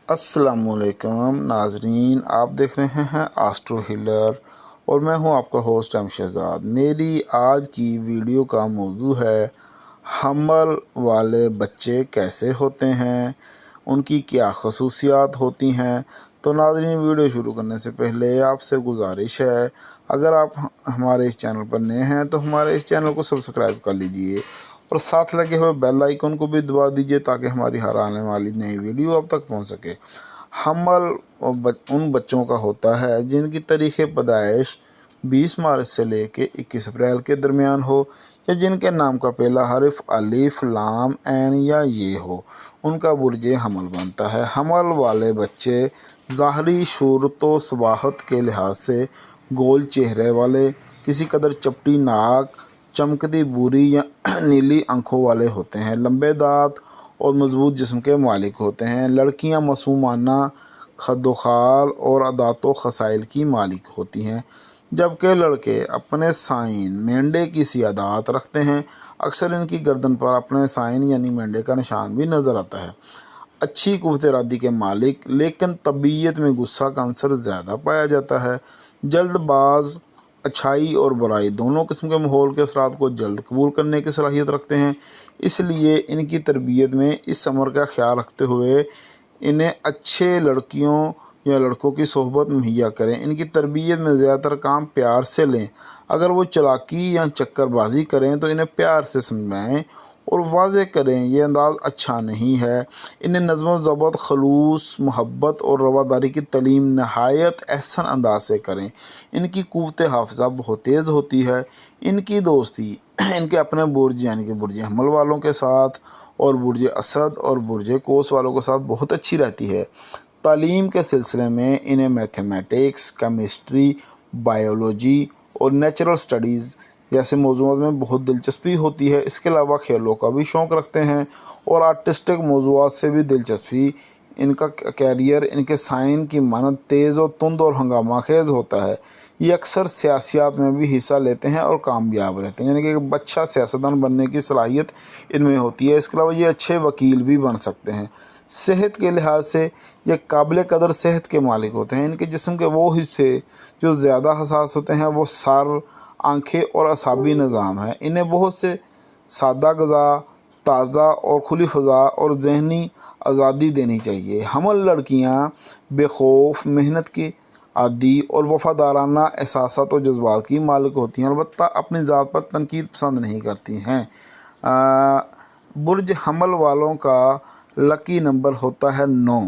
अस्सलाम वालेकुम नाजरीन, आप देख रहे हैं एस्ट्रो हीलर और मैं हूं आपका होस्ट एम शहजाद। मेरी आज की वीडियो का मौजू है हमल वाले बच्चे कैसे होते हैं, उनकी क्या खसूसियात होती हैं। तो नाजरीन, वीडियो शुरू करने से पहले आपसे गुजारिश है, अगर आप हमारे इस चैनल पर नए हैं तो हमारे इस चैनल को सब्सक्राइब कर लीजिए और साथ लगे हुए बेल आइकन को भी दबा दीजिए ताकि हमारी हर आने वाली नई वीडियो आप तक पहुंच सके। हमल उन बच्चों का होता है जिनकी तारीख़ पैदाइश 20 मार्च से लेके 21 अप्रैल के दरमियान हो, या जिनके नाम का पहला हर्फ अलिफ लाम ऐन या ये हो, उनका बुर्ज हमल बनता है। हमल वाले बच्चे ज़ाहरी सूरत व सबाहत के लिहाज से गोल चेहरे वाले, किसी कदर चपटी नाक, चमकती भूरी या नीली आँखों वाले होते हैं, लंबे दांत और मजबूत जिस्म के मालिक होते हैं। लड़कियां मासूमाना खदोखाल और अदातो खसाइल की मालिक होती हैं, जबकि लड़के अपने साइन मेंढे की सी अदात रखते हैं। अक्सर इनकी गर्दन पर अपने साइन यानी मेंढे का निशान भी नज़र आता है। अच्छी कुव्वत इरादी के मालिक, लेकिन तबीयत में गुस्सा का अंसर ज़्यादा पाया जाता है। जल्दबाज, अच्छाई और बुराई दोनों किस्म के माहौल के असरात को जल्द कबूल करने की सलाहियत रखते हैं। इसलिए इनकी तरबियत में इस अमर का ख्याल रखते हुए इन्हें अच्छे लड़कियों या लड़कों की सोहबत मुहैया करें। इनकी तरबियत में ज़्यादातर काम प्यार से लें। अगर वो चालाकी या चक्करबाजी करें तो इन्हें प्यार से समझाएं और वाज़े करें ये अंदाज़ अच्छा नहीं है। इन्हें नज़्म ज़ब्त, खलूस, मोहब्बत और रवादारी की तालीम नहायत एहसन अंदाज से करें। इनकी क़ुव्वत हाफ़िज़ा बहुत तेज़ होती है। इनकी दोस्ती इनके अपने बुर्ज यानी कि बुर्ज हमल वालों के साथ और बुर्ज असद और बुर्ज कोस वालों के साथ बहुत अच्छी रहती है। तालीम के सिलसिले में इन्हें मैथमेटिक्स, केमिस्ट्री, बायोलॉजी और नेचुरल स्टडीज़ जैसे मौज़ूआत में बहुत दिलचस्पी होती है। इसके अलावा खेलों का भी शौक़ रखते हैं और आर्टिस्टिक मौज़ूआत से भी दिलचस्पी। इनका कैरियर इनके साइन की मानद तेज़ और तुंद और हंगामा खेज़ होता है। ये अक्सर सियासियात में भी हिस्सा लेते हैं और कामयाब रहते हैं, यानी कि एक अच्छा सियासतदान बनने की सलाहियत इनमें होती है। इसके अलावा ये अच्छे वकील भी बन सकते हैं। सेहत के लिहाज से ये काबिल कदर सेहत के मालिक होते हैं। इनके जिस्म के वो हिस्से जो ज़्यादा हसास होते हैं वो सर, आँखें और असाबी निज़ाम है। इन्हें बहुत से सादा ग़िज़ा, ताज़ा और खुली फ़ज़ा और ज़हनी आज़ादी देनी चाहिए। हमल लड़कियाँ बेखौफ, मेहनत की आदी और वफ़ादाराना एहसासात और जज्बात की मालिक होती हैं, अलबत्ता अपनी ज़ात पर तनकीद पसंद नहीं करती हैं। बुर्ज हमल वालों का लकी नंबर होता है 9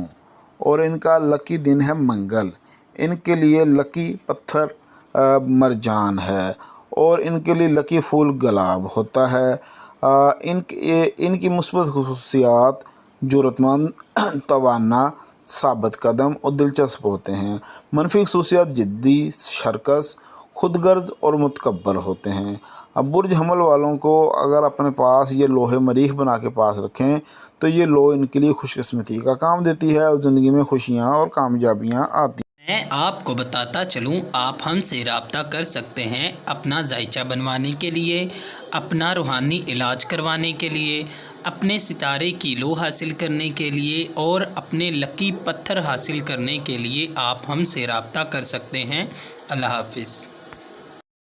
और इनका लकी दिन है मंगल। इनके लिए लकी पत्थर मरजान है और इनके लिए लकी फूल गुलाब होता है। इनकी मुस्बत खुसूसियात जुर्रतमंद, तवाना, साबित कदम और दिलचस्प होते हैं। मनफी खुसूसियात जिद्दी, शरकस, खुदगर्ज और मुतकब्बर होते हैं। अब बुर्ज हमल वालों को अगर अपने पास ये लोहे मरीख बना के पास रखें तो ये लो इनके लिए खुशकिस्मती का काम देती है और ज़िंदगी में खुशियाँ और कामयाबियाँ आती हैं। मैं आपको बताता चलूं, आप हमसे रब्ता कर सकते हैं अपना जायचा बनवाने के लिए, अपना रूहानी इलाज करवाने के लिए, अपने सितारे की लो हासिल करने के लिए और अपने लकी पत्थर हासिल करने के लिए आप हमसे रब्ता कर सकते हैं। अल्लाह हाफिज़।